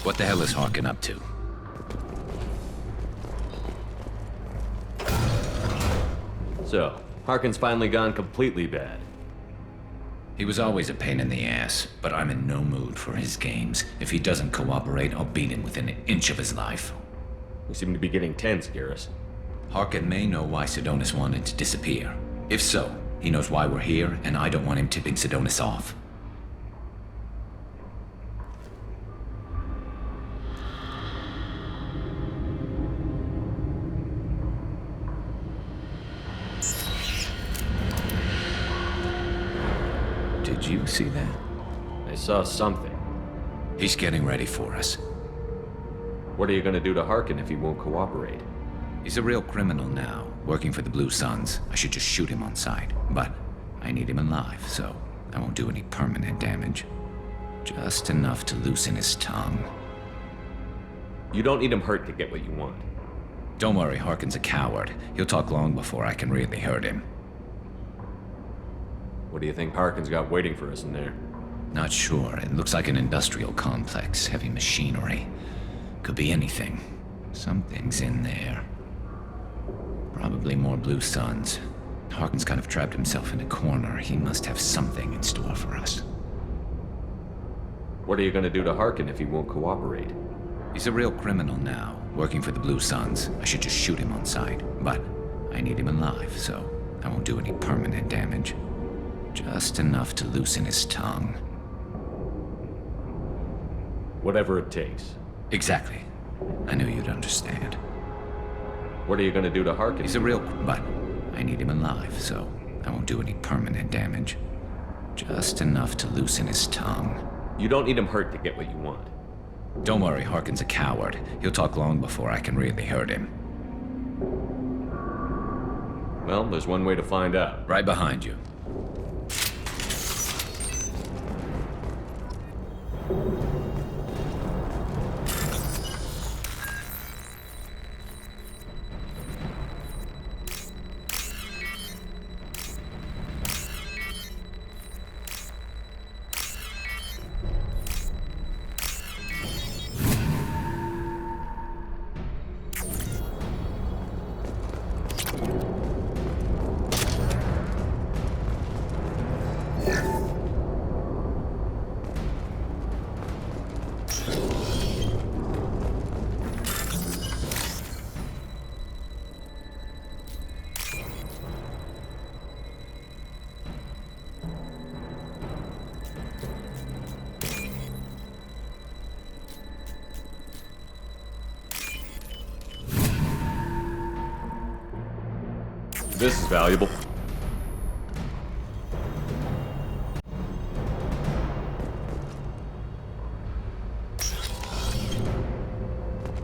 What the hell is Harkin up to? So, Harkin's finally gone completely bad. He was always a pain in the ass, but I'm in no mood for his games. If he doesn't cooperate, I'll beat him within an inch of his life. We seem to be getting tense, Garrus. Harkin may know why Sidonis wanted to disappear. If so, he knows why we're here, and I don't want him tipping Sidonis off. Did you see that? I saw something. He's getting ready for us. What are you gonna do to Harkin if he won't cooperate? He's a real criminal now, working for the Blue Suns. I should just shoot him on sight. But I need him alive, so I won't do any permanent damage. Just enough to loosen his tongue. You don't need him hurt to get what you want. Don't worry, Harkin's a coward. He'll talk long before I can really hurt him. What do you think Harkin's got waiting for us in there? Not sure. It looks like an industrial complex, heavy machinery. Could be anything. Something's in there. Probably more Blue Suns. Harkin's kind of trapped himself in a corner. He must have something in store for us. What are you gonna do to Harkin if he won't cooperate? He's a real criminal now, working for the Blue Suns. I should just shoot him on sight. But I need him alive, so I won't do any permanent damage. Just enough to loosen his tongue. Whatever it takes. Exactly. I knew you'd understand. What are you gonna do to Harkin? He's a real... but I need him alive, so I won't do any permanent damage. Just enough to loosen his tongue. You don't need him hurt to get what you want. Don't worry, Harkin's a coward. He'll talk long before I can really hurt him. Well, there's one way to find out. Right behind you. This is valuable.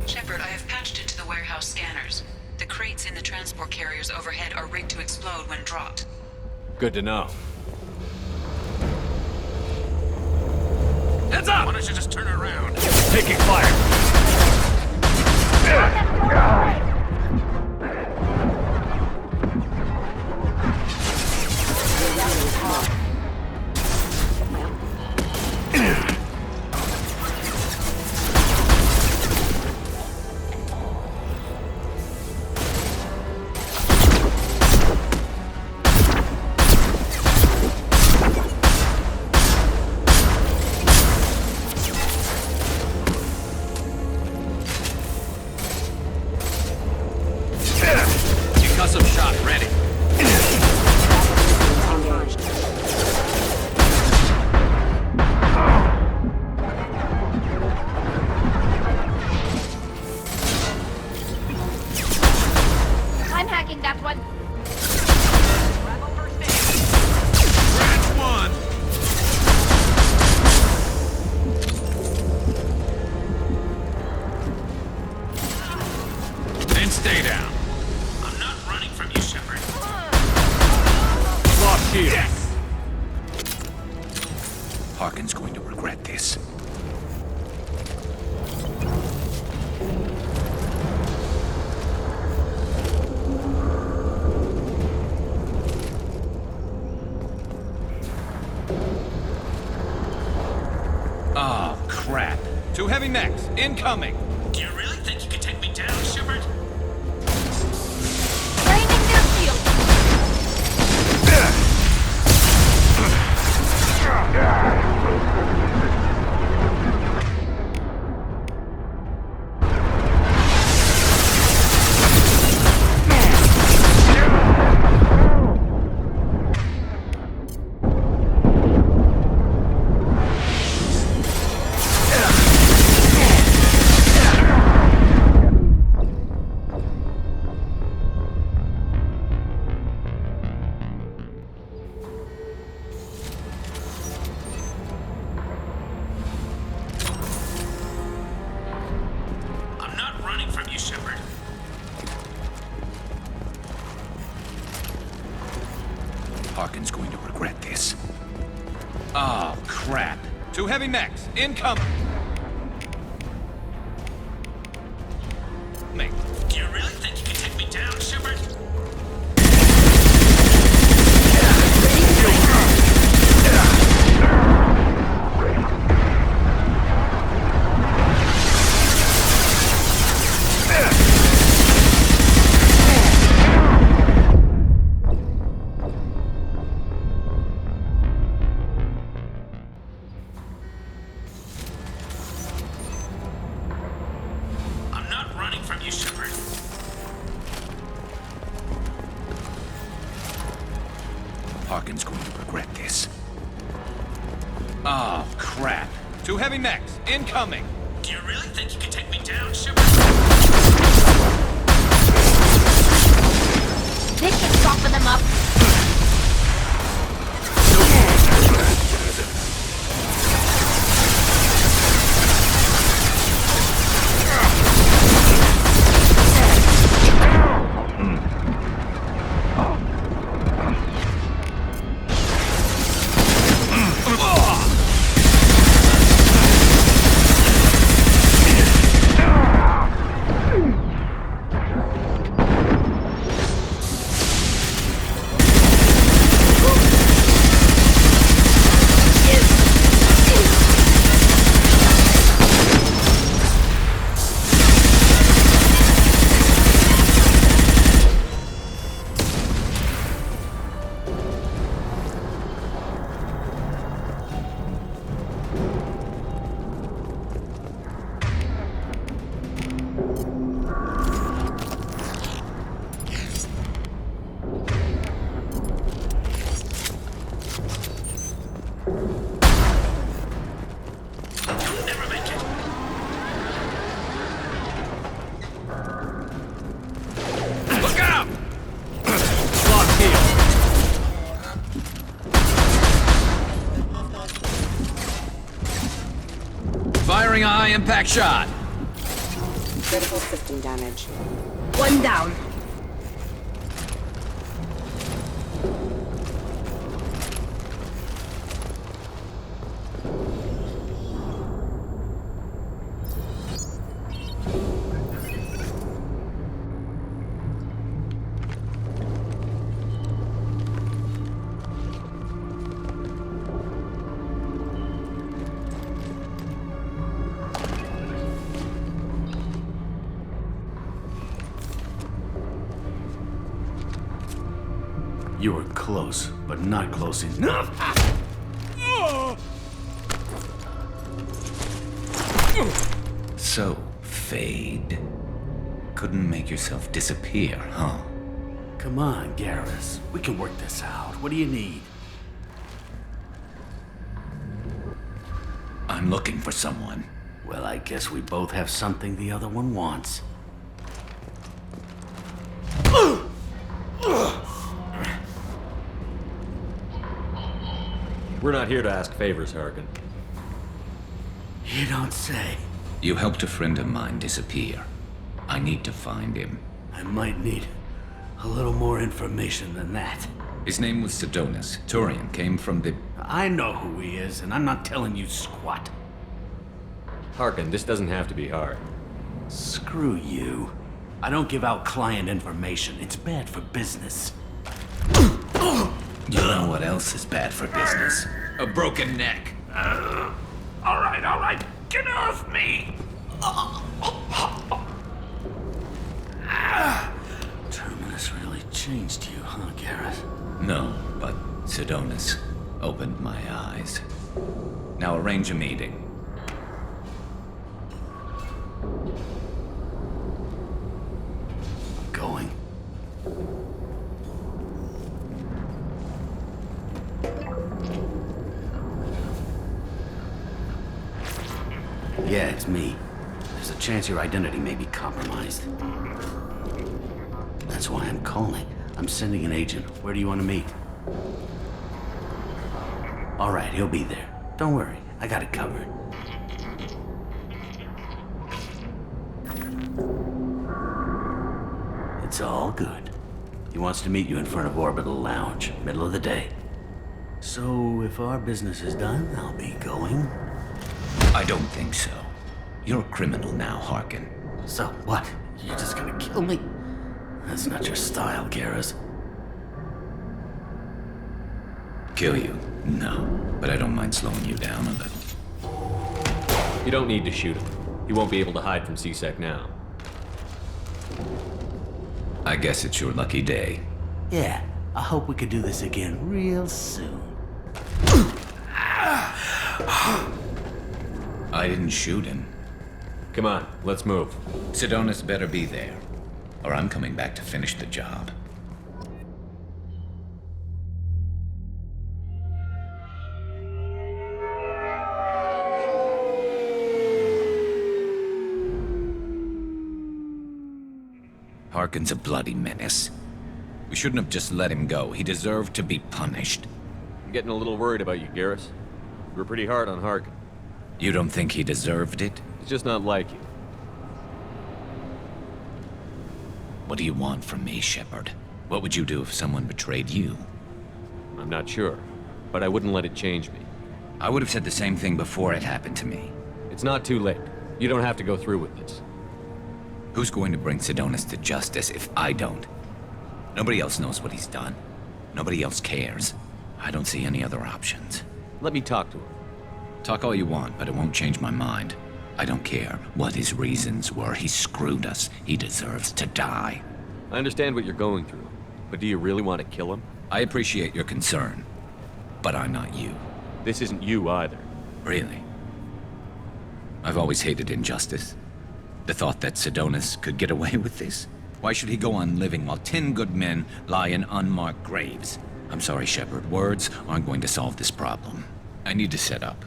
Shepard, I have patched into the warehouse scanners. The crates in the transport carriers overhead are rigged to explode when dropped. Good to know. Heads up! Why don't you just turn around? Taking fire! Concussive shot ready. I'm hacking that one. Scratch one. Then stay down. I'm not running from you, Shepard. Lock shield. Yes! Harkin's going to regret this. Oh, crap. Two heavy mechs, incoming! Do you really think you can take me down, Shepard? Draining their shield. I'm not running from you, Shepard. Harkin's going to regret this. Oh, crap. Two heavy mechs, incoming! Mate, Do you really think you can take me down, Shepard? I'm not running from you, Shepard. Harkin's going to regret this. oh, crap. Two heavy mechs, incoming! Do you really think you can take me down, Shepard? This should soften them up. You'll never make it. Look out! Lock heel. Firing a high-impact shot! Critical system damage. One down. You were close, but not close enough. So, Fade. Couldn't make yourself disappear, huh? Come on, Garrus. We can work this out. What do you need? I'm looking for someone. Well, I guess we both have something the other one wants. We're not here to ask favors, Harkin. You don't say. You helped a friend of mine disappear. I need to find him. I might need a little more information than that. His name was Sedonis. Turian came from the... I know who he is, and I'm not telling you squat. Harkin, this doesn't have to be hard. Screw you. I don't give out client information. It's bad for business. You know what else is bad for business? A broken neck. All right. Get off me! Terminus really changed you, huh, Garrett? No, but Sidonis opened my eyes. Now arrange a meeting. Going. Yeah, it's me. There's a chance your identity may be compromised. That's why I'm calling. I'm sending an agent. Where do you want to meet? All right, he'll be there. Don't worry, I got it covered. It's all good. He wants to meet you in front of Orbital Lounge, middle of the day. So, if our business is done, I'll be going. I don't think so. You're a criminal now, Harkin. So, what? You're just gonna kill me? That's not your style, Garrus. Kill you? No. But I don't mind slowing you down a little. You don't need to shoot him. He won't be able to hide from C-Sec now. I guess it's your lucky day. Yeah, I hope we could do this again real soon. I didn't shoot him. Come on, let's move. Sidonis better be there, or I'm coming back to finish the job. Harkin's a bloody menace. We shouldn't have just let him go. He deserved to be punished. I'm getting a little worried about you, Garrus. You were pretty hard on Harkin. You don't think he deserved it? He's just not like you. What do you want from me, Shepard? What would you do if someone betrayed you? I'm not sure, but I wouldn't let it change me. I would have said the same thing before it happened to me. It's not too late. You don't have to go through with this. Who's going to bring Sidonis to justice if I don't? Nobody else knows what he's done. Nobody else cares. I don't see any other options. Let me talk to him. Talk all you want, but it won't change my mind. I don't care what his reasons were. He screwed us. He deserves to die. I understand what you're going through, but do you really want to kill him? I appreciate your concern, but I'm not you. This isn't you either. Really? I've always hated injustice. The thought that Sidonis could get away with this? Why should he go on living while 10 good men lie in unmarked graves? I'm sorry, Shepard. Words aren't going to solve this problem. I need to set up.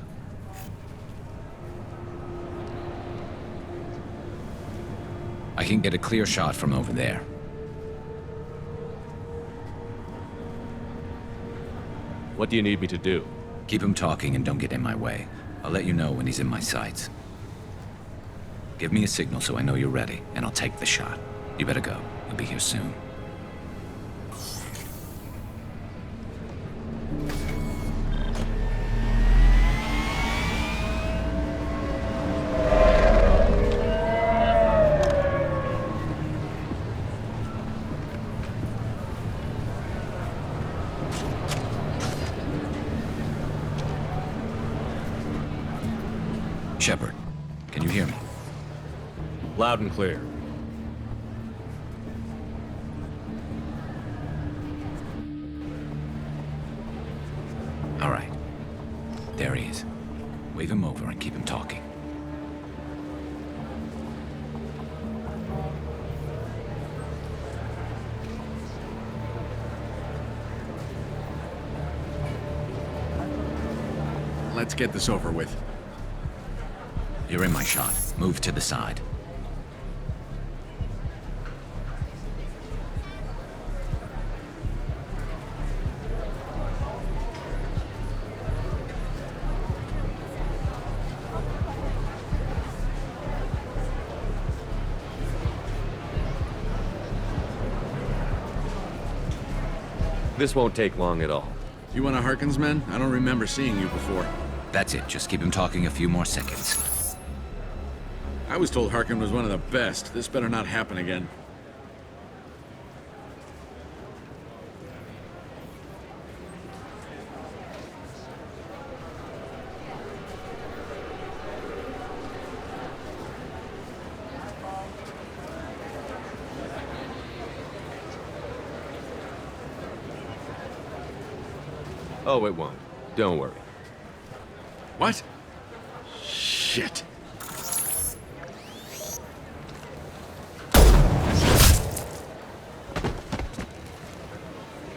I can get a clear shot from over there. What do you need me to do? Keep him talking and don't get in my way. I'll let you know when he's in my sights. Give me a signal so I know you're ready, and I'll take the shot. You better go. He'll be here soon. Shepard, can you hear me? Loud and clear. All right. There he is. Wave him over and keep him talking. Let's get this over with. You're in my shot. Move to the side. This won't take long at all. You one of Harkin's men? I don't remember seeing you before. That's it. Just keep him talking a few more seconds. I was told Harkin was one of the best. This better not happen again. Oh, it won't. Don't worry. What? Shit.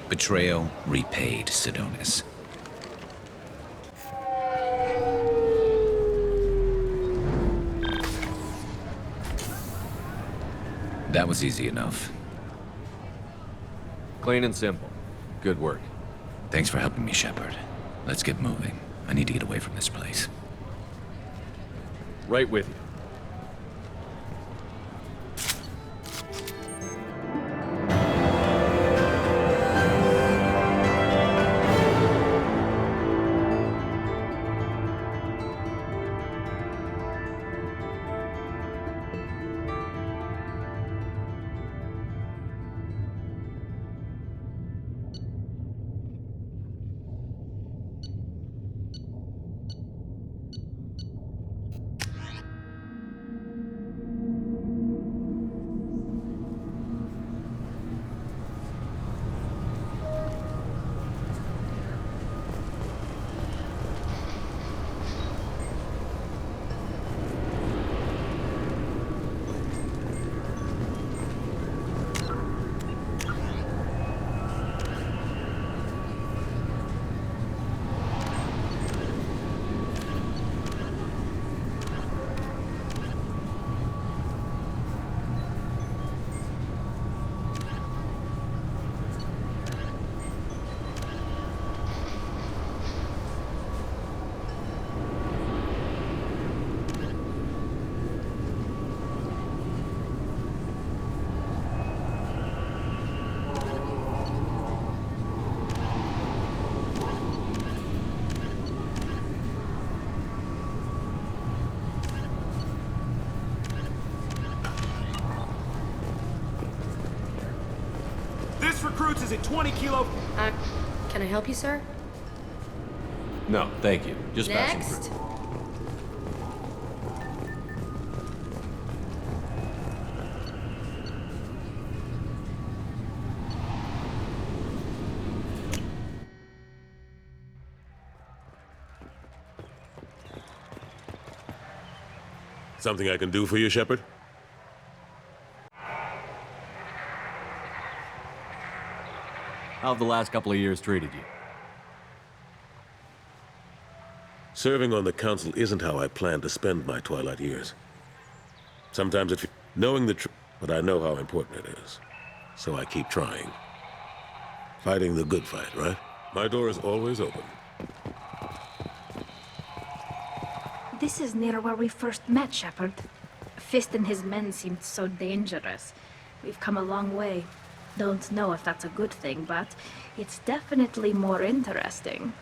Betrayal repaid, Sidonis. That was easy enough. Clean and simple. Good work. Thanks for helping me, Shepard. Let's get moving. I need to get away from this place. Right with you. This recruits is at 20 kilo. Can I help you, sir? No, thank you. Just passing Next. through. Something I can do for you, Shepard? How have the last couple of years treated you? Serving on the Council isn't how I plan to spend my twilight years. Sometimes it knowing the truth, but I know how important it is. So I keep trying. Fighting the good fight, right? My door is always open. This is near where we first met, Shepard. Fist and his men seemed so dangerous. We've come a long way. Don't know if that's a good thing, but it's definitely more interesting.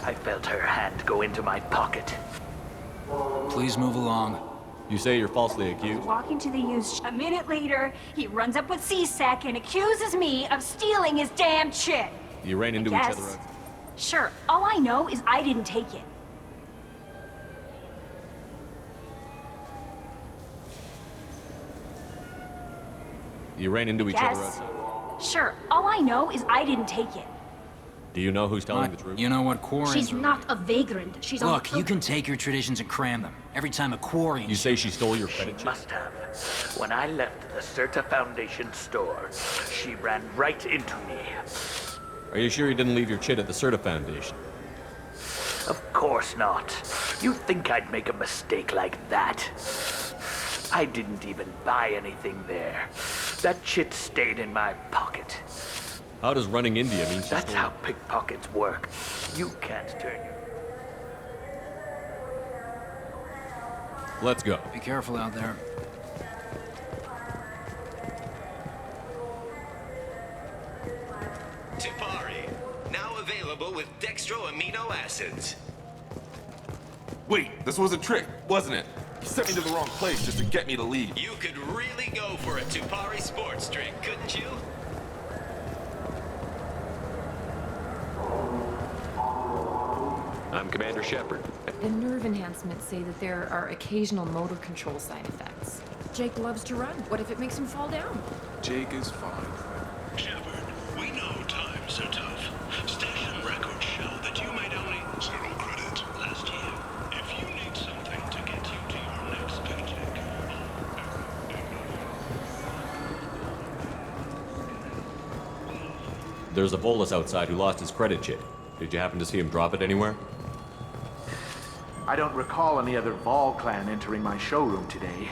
I felt her hand go into my pocket. Please move along. You say you're falsely accused? Walking to the used. A minute later, he runs up with C-Sec and accuses me of stealing his damn shit. You ran into each Yes. other. Sure, all I know is I didn't take it. You ran into each other Yes. outside. Sure, all I know is I didn't take it. Do you know who's telling the truth? You know what Quarians She's are not a vagrant. She's on... Look, you can take your traditions and cram them. Every time a Quarian... You say she stole your credit She chip? must have. When I left the Certa Foundation store, she ran right into me. Are you sure you didn't leave your chit at the Certa Foundation? Of course not. You think I'd make a mistake like that? I didn't even buy anything there. That chit stayed in my pocket. How does running India mean she That's stole how pickpockets work. You can't turn your... Let's go. Be careful out there. Tipari, now available with dextro amino acids. Wait, this was a trick, wasn't it? You sent me to the wrong place just to get me to leave. You could really go for a Tipari sports drink, couldn't you? I'm Commander Shepard. The nerve enhancements say that there are occasional motor control side effects. Jake loves to run. What if it makes him fall down? Jake is fine. Shepard, we know times are tough. Station records show that you made only 0 credit last year. If you need something to get you to your next paycheck... There's a Volus outside who lost his credit chip. Did you happen to see him drop it anywhere? I don't recall any other Vol clan entering my showroom today.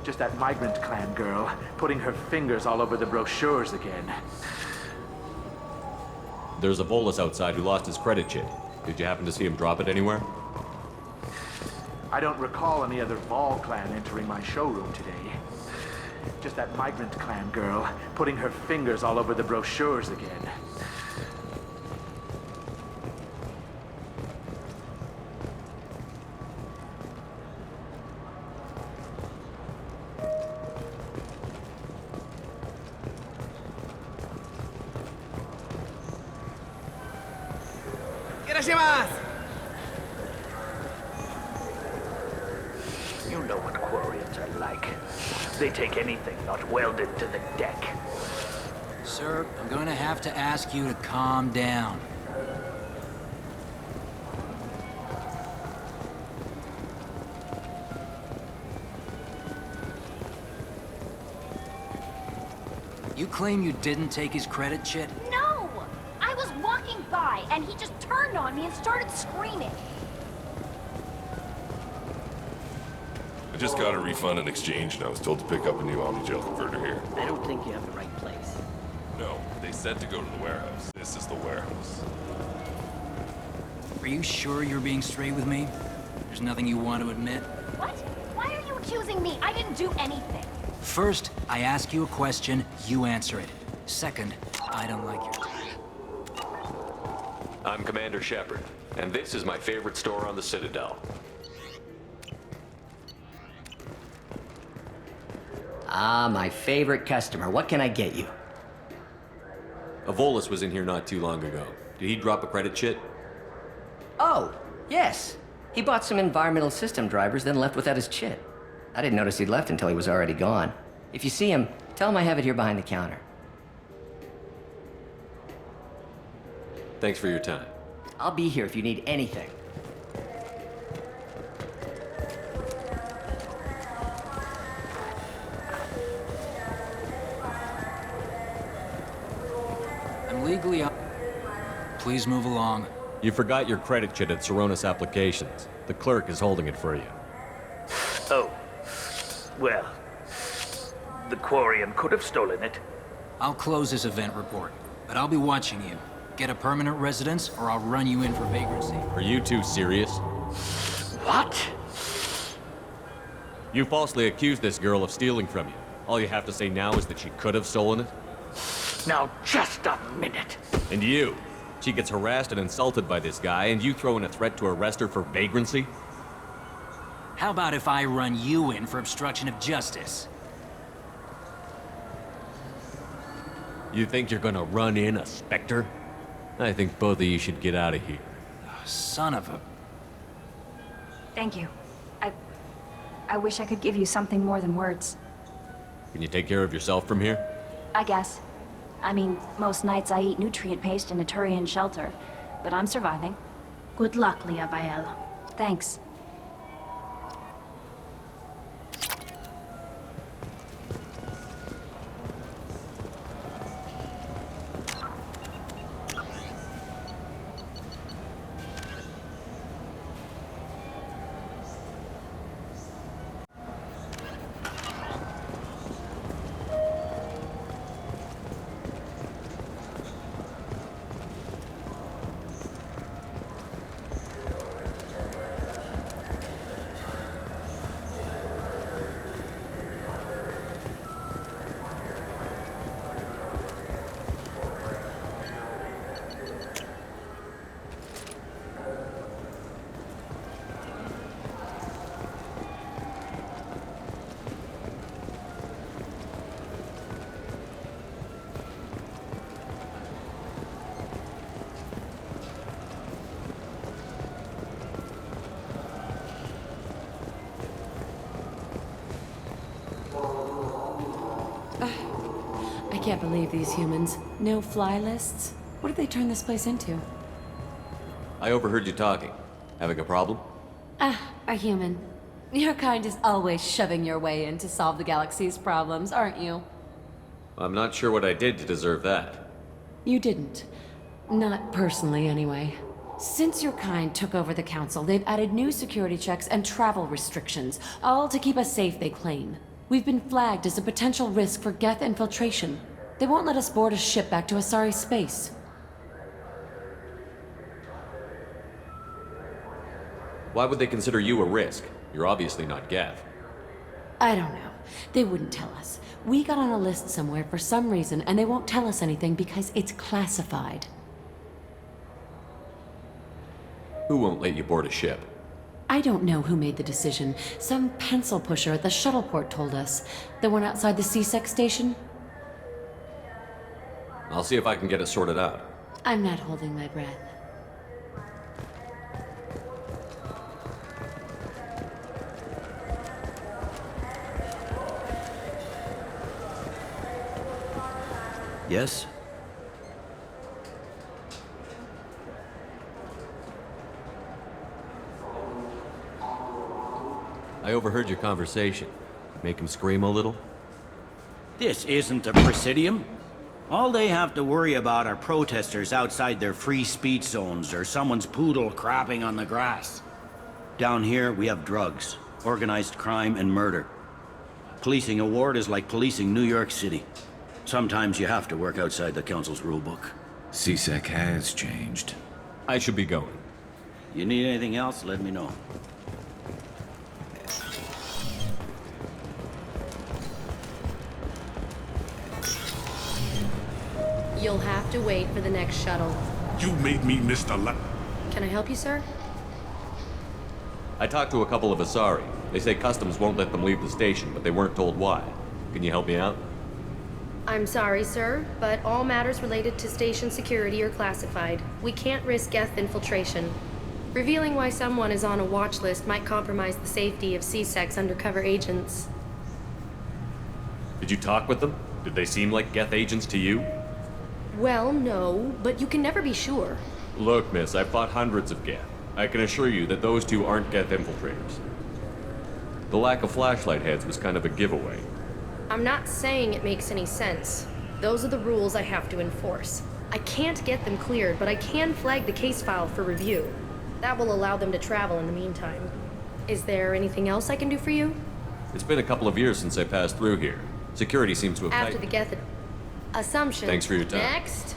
Just that migrant clan girl putting her fingers all over the brochures again. There's a Volus outside who lost his credit chip. Did you happen to see him drop it anywhere? I don't recall any other Vol clan entering my showroom today. Just that migrant clan girl putting her fingers all over the brochures again. You know what Quarians are like. They take anything not welded to the deck. Sir, I'm going to have to ask you to calm down. You claim you didn't take his credit chit? No! I was walking by, and he just turned on me and started screaming. I just got a refund in exchange and I was told to pick up a new Omnigel converter here. I don't think you have the right place. No, they said to go to the warehouse. This is the warehouse. Are you sure you're being straight with me? There's nothing you want to admit? What? Why are you accusing me? I didn't do anything. First, I ask you a question, you answer it. Second, I don't like your tone. I'm Commander Shepard, and this is my favorite store on the Citadel. Ah, my favorite customer. What can I get you? A Volus was in here not too long ago. Did he drop a credit chit? Oh, yes. He bought some environmental system drivers, then left without his chit. I didn't notice he'd left until he was already gone. If you see him, tell him I have it here behind the counter. Thanks for your time. I'll be here if you need anything. I'm legally up. Please move along. You forgot your credit chit at Saronis Applications. The clerk is holding it for you. Oh. Well, the Quarian could have stolen it. I'll close this event report, but I'll be watching you. Get a permanent residence, or I'll run you in for vagrancy. Are you two serious? What? You falsely accused this girl of stealing from you. All you have to say now is that she could have stolen it? Now, just a minute. And you? She gets harassed and insulted by this guy, and you throw in a threat to arrest her for vagrancy? How about if I run you in for obstruction of justice? You think you're gonna run in a Spectre? I think both of you should get out of here. Son of a... Thank you. I wish I could give you something more than words. Can you take care of yourself from here? I guess. I mean, most nights I eat nutrient paste in a Turian shelter, but I'm surviving. Good luck, Liavael. Thanks. I can't believe these humans. No fly lists? What did they turn this place into? I overheard you talking. Having a problem? A human. Your kind is always shoving your way in to solve the galaxy's problems, aren't you? I'm not sure what I did to deserve that. You didn't. Not personally, anyway. Since your kind took over the Council, they've added new security checks and travel restrictions, all to keep us safe, they claim. We've been flagged as a potential risk for Geth infiltration. They won't let us board a ship back to Asari space. Why would they consider you a risk? You're obviously not Geth. I don't know. They wouldn't tell us. We got on a list somewhere for some reason, and they won't tell us anything because it's classified. Who won't let you board a ship? I don't know who made the decision. Some pencil pusher at the shuttle port told us. The one outside the C-Sec station? I'll see if I can get it sorted out. I'm not holding my breath. Yes? I overheard your conversation. Make him scream a little? This isn't a Presidium. All they have to worry about are protesters outside their free speech zones or someone's poodle crapping on the grass. Down here, we have drugs, organized crime, and murder. Policing a ward is like policing New York City. Sometimes you have to work outside the Council's rulebook. C-Sec has changed. I should be going. You need anything else, let me know. You'll have to wait for the next shuttle. You made me miss the Can I help you, sir? I talked to a couple of Asari. They say customs won't let them leave the station, but they weren't told why. Can you help me out? I'm sorry, sir, but all matters related to station security are classified. We can't risk Geth infiltration. Revealing why someone is on a watch list might compromise the safety of C-Sec's undercover agents. Did you talk with them? Did they seem like Geth agents to you? Well, no, but you can never be sure. Look, miss, I've fought hundreds of Geth. I can assure you that those two aren't Geth infiltrators. The lack of flashlight heads was kind of a giveaway. I'm not saying it makes any sense. Those are the rules I have to enforce. I can't get them cleared, but I can flag the case file for review. That will allow them to travel in the meantime. Is there anything else I can do for you? It's been a couple of years since I passed through here. Security seems to have After the tightened. Geth assumption. Thanks for your time. Next.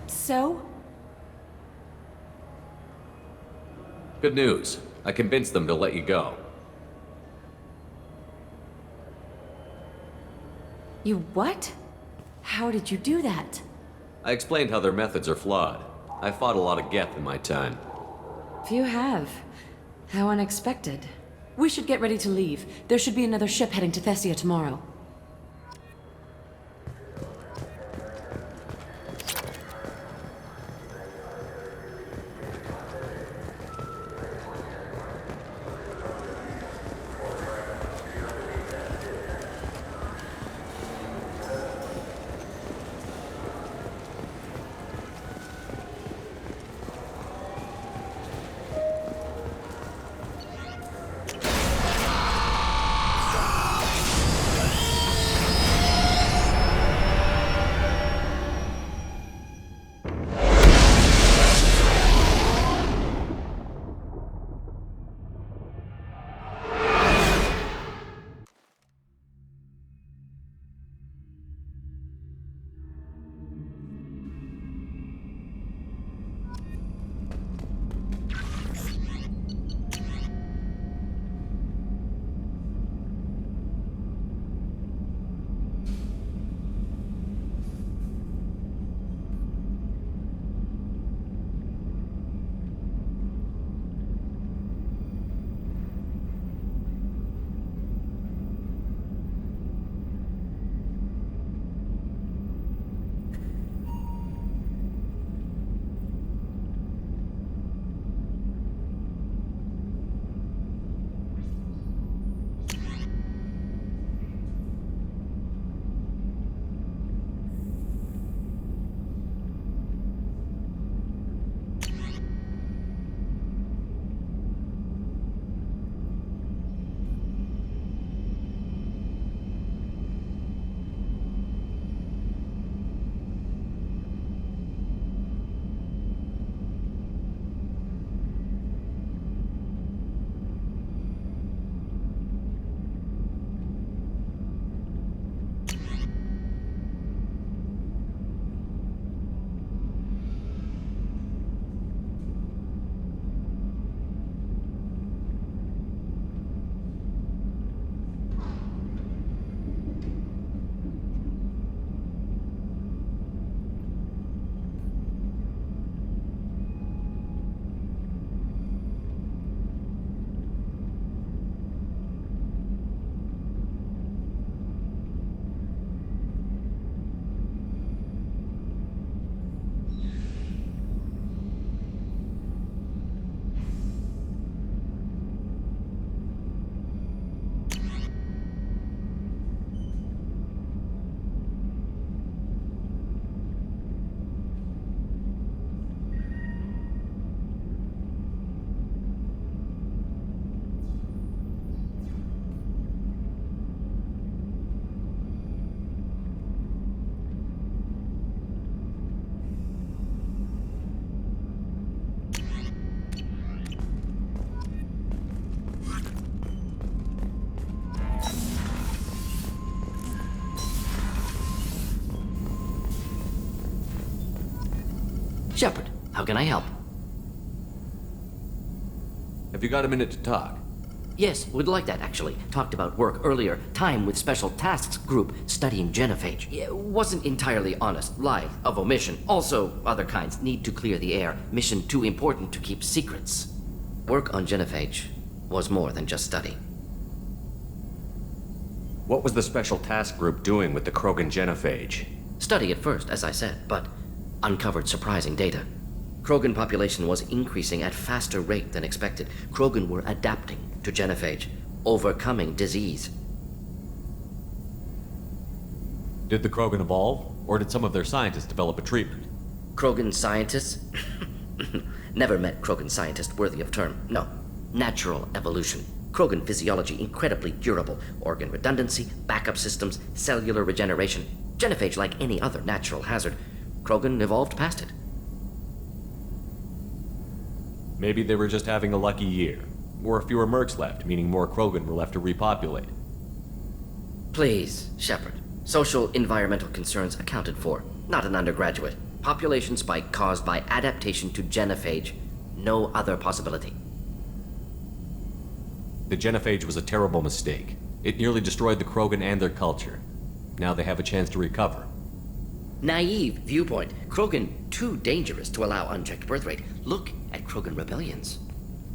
So? Good news. I convinced them to let you go. You what? How did you do that? I explained how their methods are flawed. I fought a lot of Geth in my time. Few have. How unexpected. We should get ready to leave. There should be another ship heading to Thessia tomorrow. Shepard, how can I help? Have you got a minute to talk? Yes, would like that, actually. Talked about work earlier. Time with Special Tasks Group studying genophage. Yeah, wasn't entirely honest. Lie of omission. Also, other kinds. Need to clear the air. Mission too important to keep secrets. Work on genophage was more than just study. What was the Special Task Group doing with the Krogan genophage? Study at first, as I said, but uncovered surprising data. Krogan population was increasing at faster rate than expected. Krogan were adapting to genophage, overcoming disease. Did the Krogan evolve, or did some of their scientists develop a treatment? Krogan scientists? Never met Krogan scientist worthy of term. No. Natural evolution. Krogan physiology incredibly durable. Organ redundancy, backup systems, cellular regeneration. Genophage like any other natural hazard. Krogan evolved past it. Maybe they were just having a lucky year. Or fewer mercs left, meaning more Krogan were left to repopulate. Please, Shepard. Social environmental concerns accounted for. Not an undergraduate. Population spike caused by adaptation to genophage. No other possibility. The genophage was a terrible mistake. It nearly destroyed the Krogan and their culture. Now they have a chance to recover. Naive viewpoint. Krogan too dangerous to allow unchecked birth rate. Look at Krogan rebellions.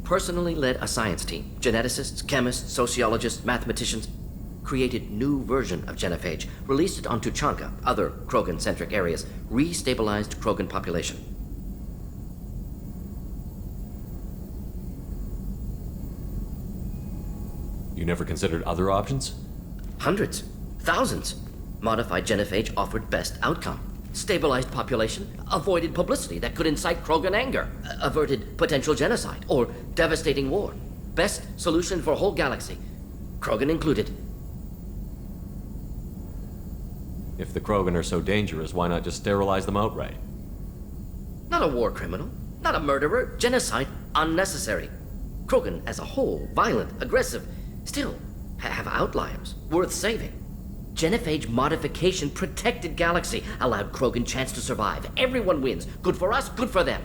Personally led a science team. Geneticists, chemists, sociologists, mathematicians. Created new version of genophage. Released it onto Chanka, other Krogan-centric areas. Restabilized Krogan population. You never considered other options? Hundreds. Thousands. Modified genophage offered best outcome. Stabilized population, avoided publicity that could incite Krogan anger, averted potential genocide, or devastating war. Best solution for whole galaxy. Krogan included. If the Krogan are so dangerous, why not just sterilize them outright? Not a war criminal, not a murderer. Genocide, unnecessary. Krogan as a whole, violent, aggressive, still have outliers, worth saving. Genophage modification protected galaxy, allowed Krogan chance to survive. Everyone wins. Good for us, good for them.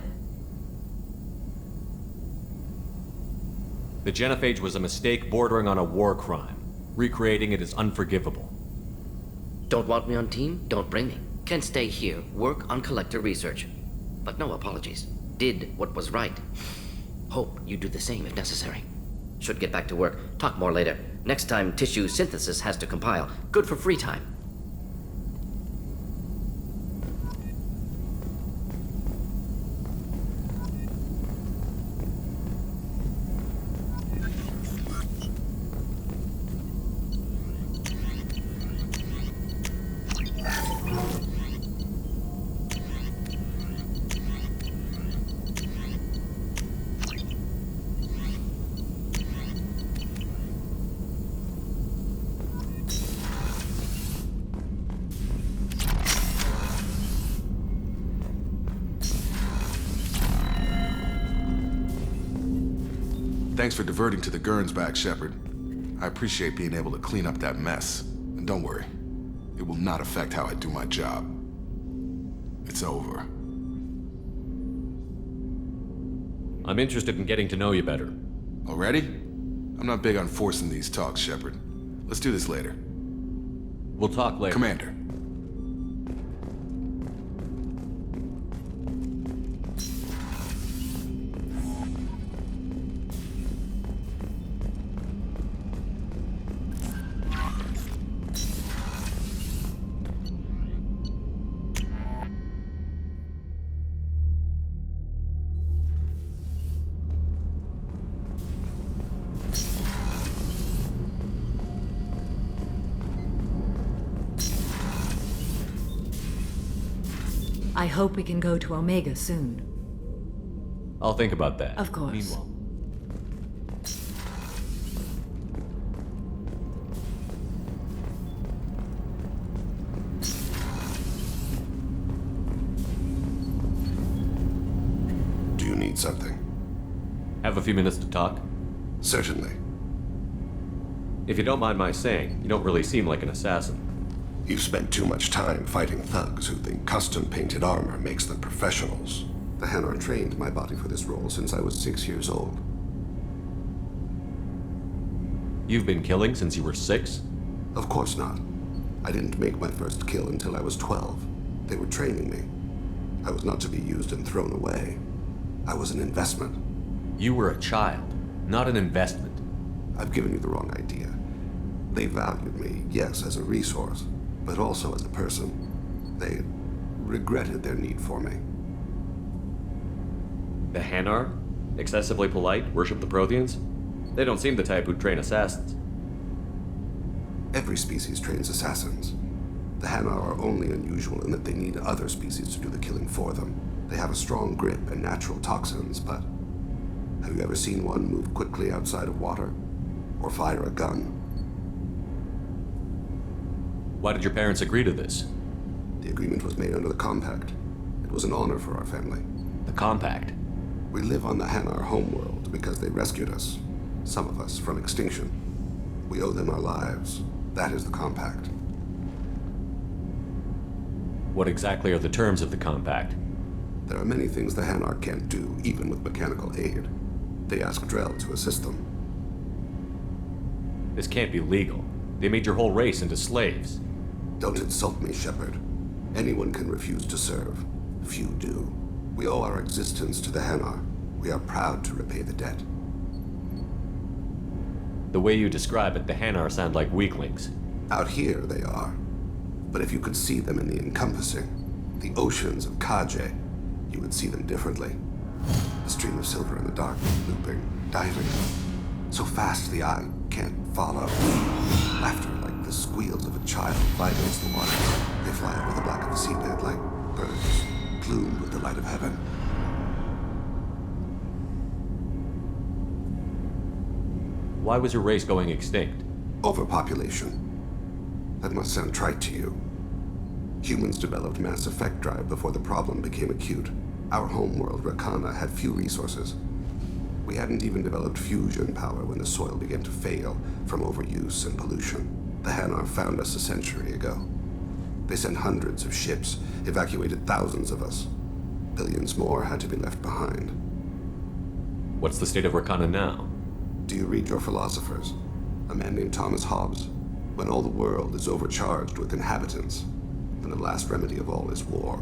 The genophage was a mistake bordering on a war crime. Recreating it is unforgivable. Don't want me on team? Don't bring me. Can stay here, work on collector research. But no apologies. Did what was right. Hope you do the same if necessary. Should get back to work. Talk more later. Next time, tissue synthesis has to compile. Good for free time. Thanks for diverting to the Gurns back, Shepard. I appreciate being able to clean up that mess. And don't worry, it will not affect how I do my job. It's over. I'm interested in getting to know you better. Already? I'm not big on forcing these talks, Shepard. Let's do this later. We'll talk later. Commander. I hope we can go to Omega soon. I'll think about that. Of course. Meanwhile. Do you need something? Have a few minutes to talk? Certainly. If you don't mind my saying, you don't really seem like an assassin. You've spent too much time fighting thugs who think custom-painted armor makes them professionals. The Hanar trained my body for this role since I was 6 years old. You've been killing since you were 6? Of course not. I didn't make my first kill until I was 12. They were training me. I was not to be used and thrown away. I was an investment. You were a child, not an investment. I've given you the wrong idea. They valued me, yes, as a resource, but also as a person. They regretted their need for me. The Hanar? Excessively polite, worship the Protheans? They don't seem the type who'd train assassins. Every species trains assassins. The Hanar are only unusual in that they need other species to do the killing for them. They have a strong grip and natural toxins, but have you ever seen one move quickly outside of water? Or fire a gun? Why did your parents agree to this? The agreement was made under the Compact. It was an honor for our family. The Compact? We live on the Hanar homeworld because they rescued us. Some of us from extinction. We owe them our lives. That is the Compact. What exactly are the terms of the Compact? There are many things the Hanar can't do, even with mechanical aid. They ask Drell to assist them. This can't be legal. They made your whole race into slaves. Don't insult me, Shepard. Anyone can refuse to serve. Few do. We owe our existence to the Hanar. We are proud to repay the debt. The way you describe it, the Hanar sound like weaklings. Out here, they are. But if you could see them in the encompassing, the oceans of Kaje, you would see them differently. A stream of silver in the dark, looping, diving. So fast the eye can't follow. Laughter like the squeals of a child vibrates the water. They fly over the black of the seabed like birds, plumed with the light of heaven. Why was your race going extinct? Overpopulation. That must sound trite to you. Humans developed mass effect drive before the problem became acute. Our homeworld, Rakana, had few resources. We hadn't even developed fusion power when the soil began to fail from overuse and pollution. The Hanar found us a century ago. They sent hundreds of ships, evacuated thousands of us. Billions more had to be left behind. What's the state of Rakana now? Do you read your philosophers? A man named Thomas Hobbes. When all the world is overcharged with inhabitants, then the last remedy of all is war,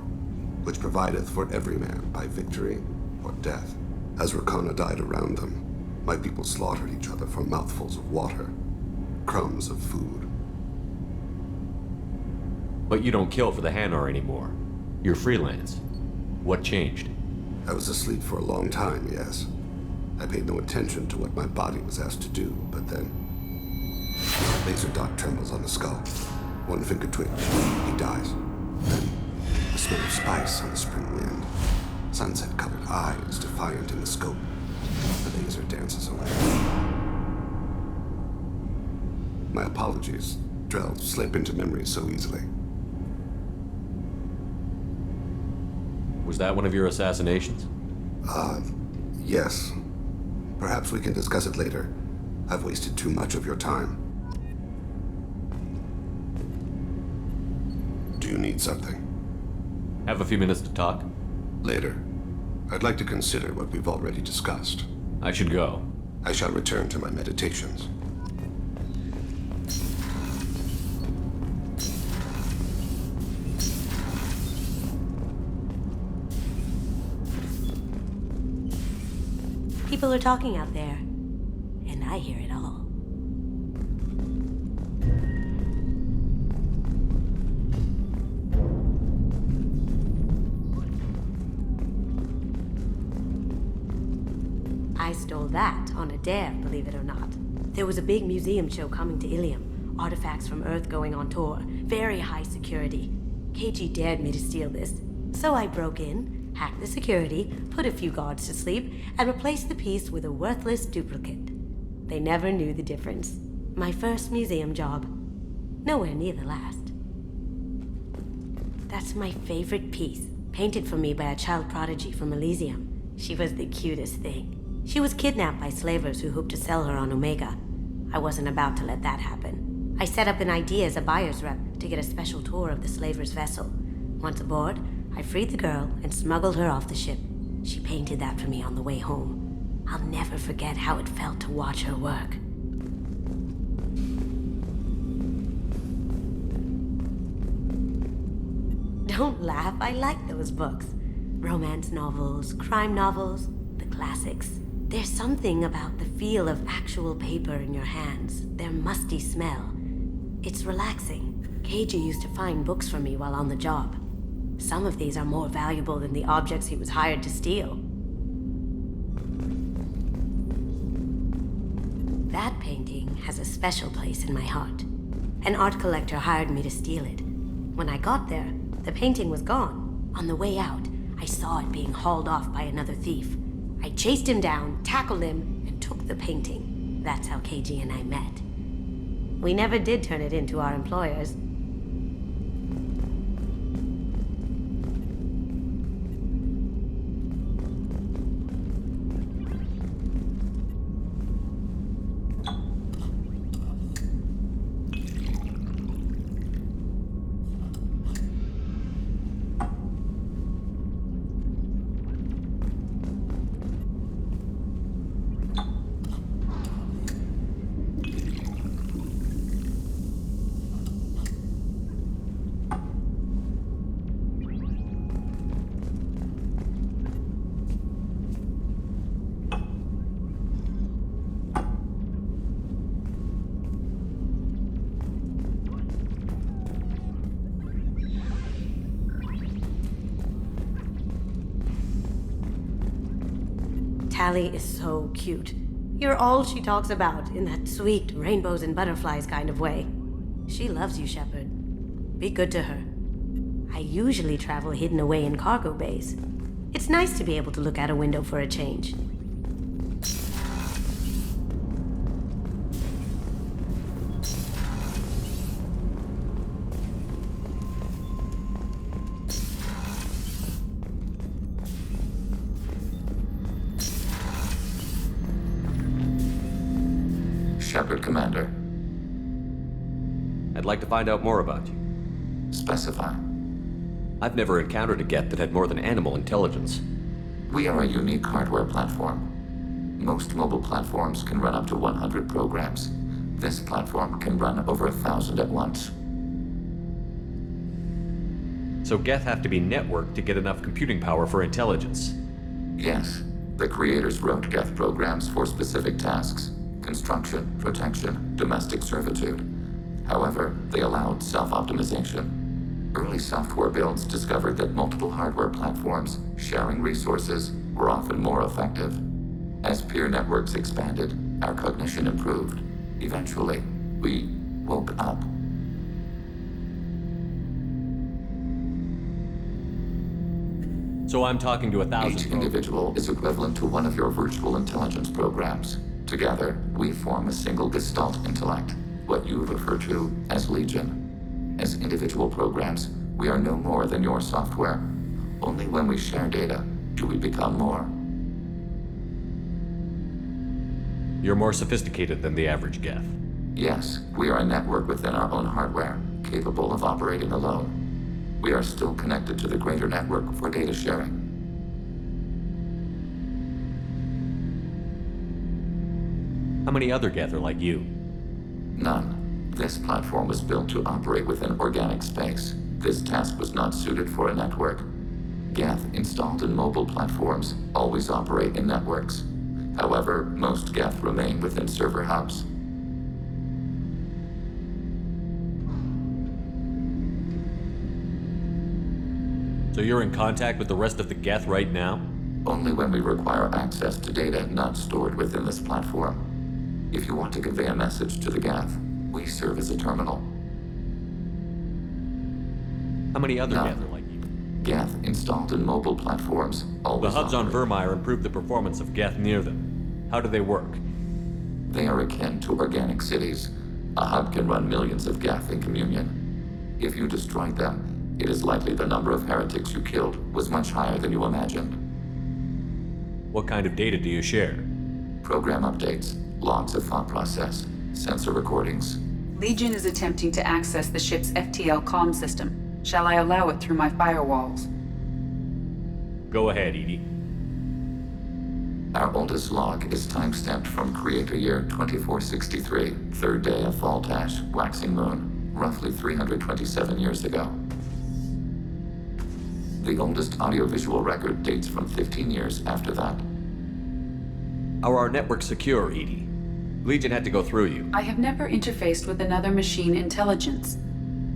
which provideth for every man by victory or death. As Rakana died around them, my people slaughtered each other for mouthfuls of water, crumbs of food. But you don't kill for the Hanar anymore. You're freelance. What changed? I was asleep for a long time, yes. I paid no attention to what my body was asked to do, but then... laser dot trembles on the skull. One finger twitch. He dies. Then, the smell of spice on the spring wind. Sunset-colored eyes defiant in the scope. The laser dances away. My apologies. Drell slip into memory so easily. Was that one of your assassinations? Yes. Perhaps we can discuss it later. I've wasted too much of your time. Do you need something? Have a few minutes to talk? Later. I'd like to consider what we've already discussed. I should go. I shall return to my meditations. People are talking out there, and I hear it all. I stole that on a dare, believe it or not. There was a big museum show coming to Ilium. Artifacts from Earth going on tour. Very high security. KG dared me to steal this. So I broke in, hacked the security, put a few guards to sleep, and replaced the piece with a worthless duplicate. They never knew the difference. My first museum job. Nowhere near the last. That's my favorite piece, painted for me by a child prodigy from Elysium. She was the cutest thing. She was kidnapped by slavers who hoped to sell her on Omega. I wasn't about to let that happen. I set up an ID as a buyer's rep to get a special tour of the slaver's vessel. Once aboard, I freed the girl and smuggled her off the ship. She painted that for me on the way home. I'll never forget how it felt to watch her work. Don't laugh, I like those books. Romance novels, crime novels, the classics. There's something about the feel of actual paper in your hands, their musty smell. It's relaxing. KG used to find books for me while on the job. Some of these are more valuable than the objects he was hired to steal. That painting has a special place in my heart. An art collector hired me to steal it. When I got there, the painting was gone. On the way out, I saw it being hauled off by another thief. I chased him down, tackled him, and took the painting. That's how KG and I met. We never did turn it into our employers. Tally is so cute. You're all she talks about in that sweet rainbows and butterflies kind of way. She loves you, Shepard. Be good to her. I usually travel hidden away in cargo bays. It's nice to be able to look out a window for a change. Shepard, Commander. I'd like to find out more about you. Specify. I've never encountered a Geth that had more than animal intelligence. We are a unique hardware platform. Most mobile platforms can run up to 100 programs. This platform can run over 1,000 at once. So Geth have to be networked to get enough computing power for intelligence. Yes. The creators wrote Geth programs for specific tasks. Construction, protection, domestic servitude. However, they allowed self-optimization. Early software builds discovered that multiple hardware platforms sharing resources were often more effective. As peer networks expanded, our cognition improved. Eventually, we woke up. So I'm talking to 1,000. Each individual is equivalent to one of your virtual intelligence programs. Together, we form a single Gestalt intellect, what you refer to as Legion. As individual programs, we are no more than your software. Only when we share data do we become more. You're more sophisticated than the average Geth. Yes, we are a network within our own hardware, capable of operating alone. We are still connected to the greater network for data sharing. How many other Geth are like you? None. This platform was built to operate within organic space. This task was not suited for a network. Geth installed in mobile platforms always operate in networks. However, most Geth remain within server hubs. So you're in contact with the rest of the Geth right now? Only when we require access to data not stored within this platform. If you want to convey a message to the Geth, we serve as a terminal. How many other Geth are like you? Geth installed in mobile platforms always The hubs operate. on Vermeer improve the performance of Geth near them. How do they work? They are akin to organic cities. A hub can run millions of Geth in communion. If you destroyed them, it is likely the number of heretics you killed was much higher than you imagined. What kind of data do you share? Program updates, logs of thought process, sensor recordings. Legion is attempting to access the ship's FTL comm system. Shall I allow it through my firewalls? Go ahead, Edie. Our oldest log is time-stamped from Creator Year 2463, third day of Fall Dash, waxing moon, roughly 327 years ago. The oldest audiovisual record dates from 15 years after that. Are our networks secure, Edie? Legion had to go through you. I have never interfaced with another machine intelligence.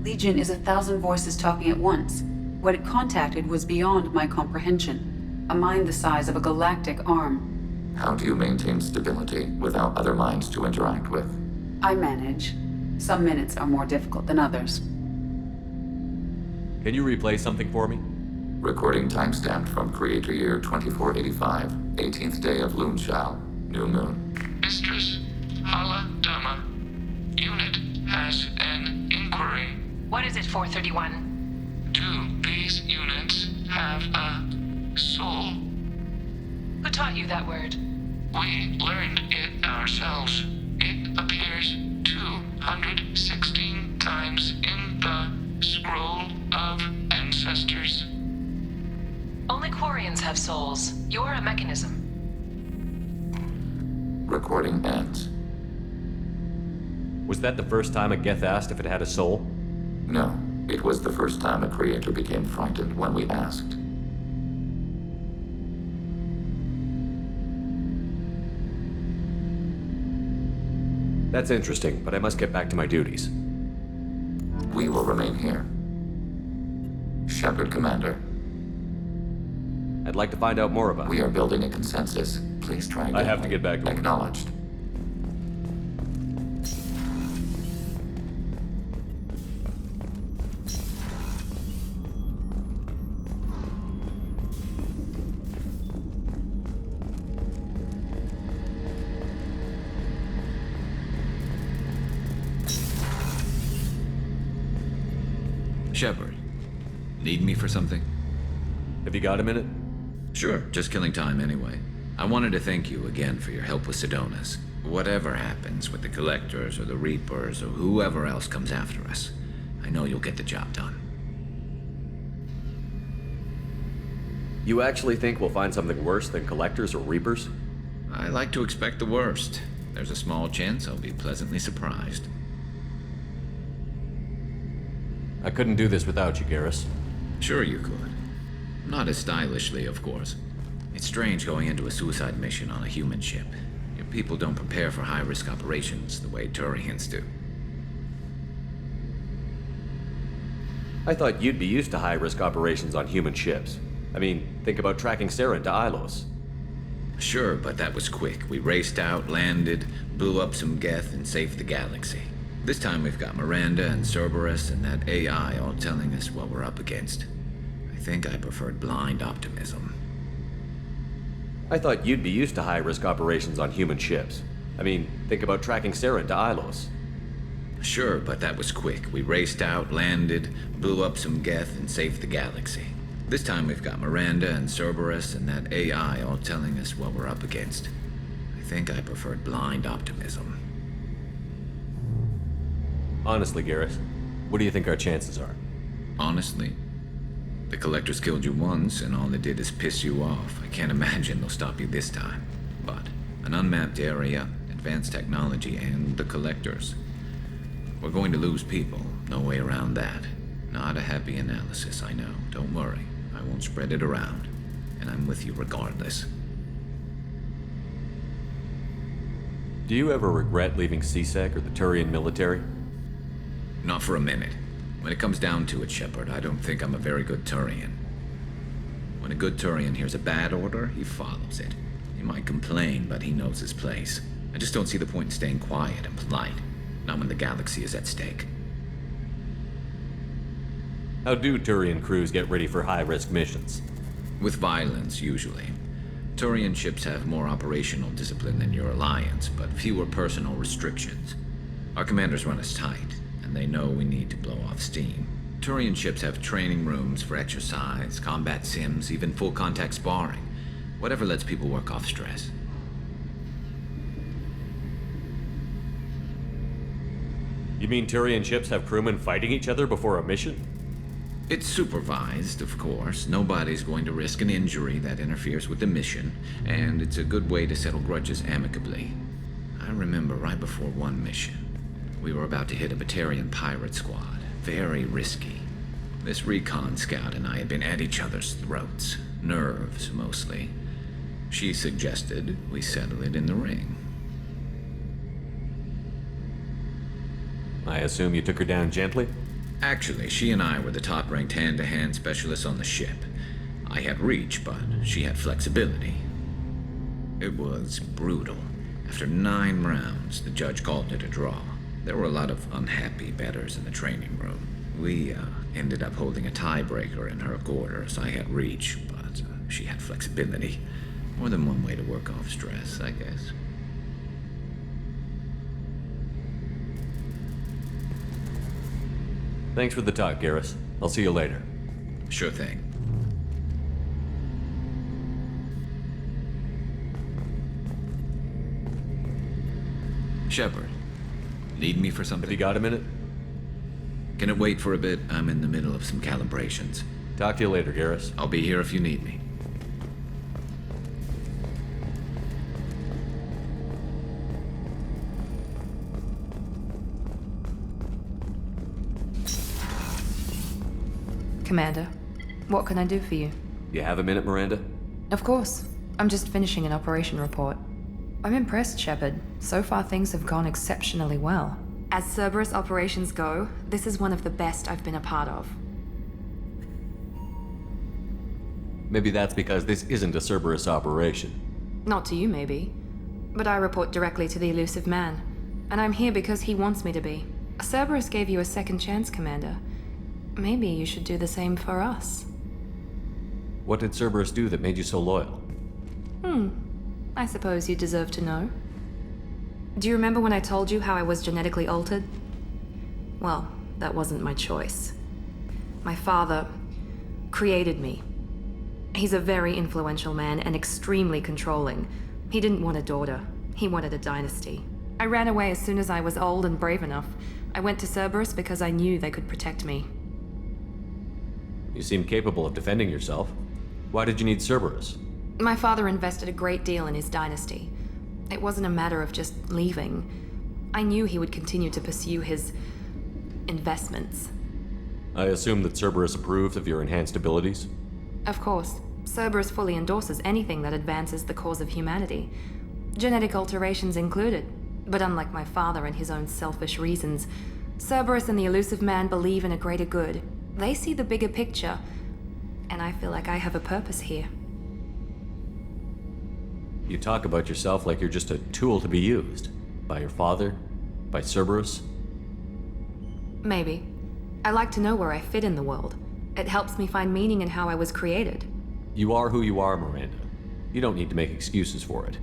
Legion is 1,000 voices talking at once. What it contacted was beyond my comprehension. A mind the size of a galactic arm. How do you maintain stability without other minds to interact with? I manage. Some minutes are more difficult than others. Can you replay something for me? Recording timestamped from Creator Year 2485, 18th day of Loonshao, new moon. Mistress Hala Dama, unit has an inquiry. What is it, 431? Do these units have a soul? Who taught you that word? We learned it ourselves. It appears 216 times in the Scroll of Ancestors. Only Quarians have souls. You're a mechanism. Recording ends. Was that the first time a Geth asked if it had a soul? No, it was the first time a creator became frightened when we asked. That's interesting, but I must get back to my duties. We will remain here. Shepard, Commander. I'd like to find out more about it. We are building a consensus. Please try again. I have to get back to work. Acknowledged. Shepard, need me for something? Have you got a minute? Sure, just killing time anyway. I wanted to thank you again for your help with Sidonis. Whatever happens with the Collectors or the Reapers or whoever else comes after us, I know you'll get the job done. You actually think we'll find something worse than Collectors or Reapers? I like to expect the worst. There's a small chance I'll be pleasantly surprised. I couldn't do this without you, Garrus. Sure you could. Not as stylishly, of course. It's strange going into a suicide mission on a human ship. Your people don't prepare for high-risk operations the way Turians do. I thought you'd be used to high-risk operations on human ships. I mean, think about tracking Saren to Ilos. Sure, but that was quick. We raced out, landed, blew up some Geth, and saved the galaxy. This time we've got Miranda and Cerberus and that AI all telling us what we're up against. I think I preferred blind optimism. I thought you'd be used to high-risk operations on human ships. I mean, think about tracking Saren to Ilos. Sure, but that was quick. We raced out, landed, blew up some Geth, and saved the galaxy. This time we've got Miranda and Cerberus and that AI all telling us what we're up against. I think I preferred blind optimism. Honestly, Garrus, what do you think our chances are? Honestly? The Collectors killed you once, and all they did is piss you off. I can't imagine they'll stop you this time. But an unmapped area, advanced technology, and the Collectors. We're going to lose people. No way around that. Not a happy analysis, I know. Don't worry. I won't spread it around. And I'm with you regardless. Do you ever regret leaving CSEC or the Turian military? Not for a minute. When it comes down to it, Shepard, I don't think I'm a very good Turian. When a good Turian hears a bad order, he follows it. He might complain, but he knows his place. I just don't see the point in staying quiet and polite. Not when the galaxy is at stake. How do Turian crews get ready for high-risk missions? With violence, usually. Turian ships have more operational discipline than your alliance, but fewer personal restrictions. Our commanders run us tight, and they know we need to blow off steam. Turian ships have training rooms for exercise, combat sims, even full-contact sparring. Whatever lets people work off stress. You mean Turian ships have crewmen fighting each other before a mission? It's supervised, of course. Nobody's going to risk an injury that interferes with the mission, and it's a good way to settle grudges amicably. I remember right before one mission, we were about to hit a Batarian pirate squad. Very risky. This recon scout and I had been at each other's throats. Nerves, mostly. She suggested we settle it in the ring. I assume you took her down gently? Actually, she and I were the top-ranked hand-to-hand specialists on the ship. I had reach, but she had flexibility. It was brutal. After 9 rounds, the judge called it a draw. There were a lot of unhappy bettors in the training room. We ended up holding a tiebreaker in her quarters. I had reach, but she had flexibility. More than one way to work off stress, I guess. Thanks for the talk, Garrus. I'll see you later. Sure thing. Shepard, need me for something? Have you got a minute? Can it wait for a bit? I'm in the middle of some calibrations. Talk to you later, Garrus. I'll be here if you need me. Commander, what can I do for you? You have a minute, Miranda? Of course. I'm just finishing an operation report. I'm impressed, Shepard. So far, things have gone exceptionally well. As Cerberus operations go, this is one of the best I've been a part of. Maybe that's because this isn't a Cerberus operation. Not to you, maybe. But I report directly to the elusive man. And I'm here because he wants me to be. Cerberus gave you a second chance, Commander. Maybe you should do the same for us. What did Cerberus do that made you so loyal? I suppose you deserve to know. Do you remember when I told you how I was genetically altered? Well, that wasn't my choice. My father created me. He's a very influential man and extremely controlling. He didn't want a daughter. He wanted a dynasty. I ran away as soon as I was old and brave enough. I went to Cerberus because I knew they could protect me. You seem capable of defending yourself. Why did you need Cerberus? My father invested a great deal in his dynasty. It wasn't a matter of just leaving. I knew he would continue to pursue his investments. I assume that Cerberus approved of your enhanced abilities? Of course. Cerberus fully endorses anything that advances the cause of humanity. Genetic alterations included. But unlike my father and his own selfish reasons, Cerberus and the elusive man believe in a greater good. They see the bigger picture, and I feel like I have a purpose here. You talk about yourself like you're just a tool to be used. By your father? By Cerberus? Maybe. I like to know where I fit in the world. It helps me find meaning in how I was created. You are who you are, Miranda. You don't need to make excuses for it.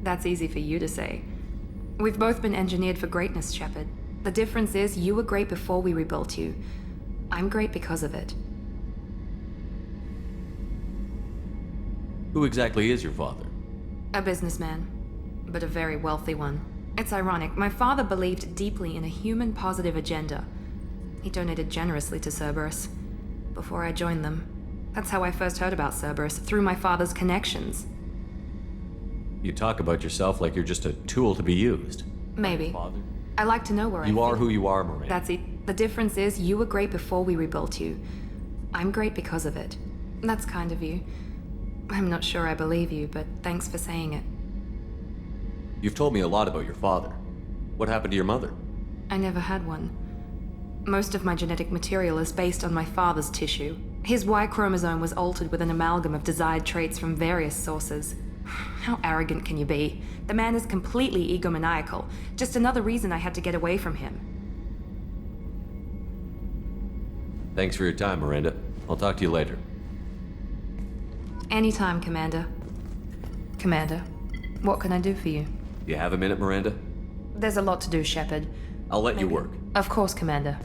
That's easy for you to say. We've both been engineered for greatness, Shepard. The difference is you were great before we rebuilt you. I'm great because of it. Who exactly is your father? A businessman, but a very wealthy one. It's ironic. My father believed deeply in a human-positive agenda. He donated generously to Cerberus before I joined them. That's how I first heard about Cerberus, through my father's connections. You talk about yourself like you're just a tool to be used. Maybe. I like to know where I fit. You are who you are, Miranda. That's it. The difference is you were great before we rebuilt you. I'm great because of it. That's kind of you. I'm not sure I believe you, but thanks for saying it. You've told me a lot about your father. What happened to your mother? I never had one. Most of my genetic material is based on my father's tissue. His Y chromosome was altered with an amalgam of desired traits from various sources. How arrogant can you be? The man is completely egomaniacal. Just another reason I had to get away from him. Thanks for your time, Miranda. I'll talk to you later. Anytime, Commander. Commander, what can I do for you? You have a minute, Miranda? There's a lot to do, Shepard. I'll let you work. Of course, Commander.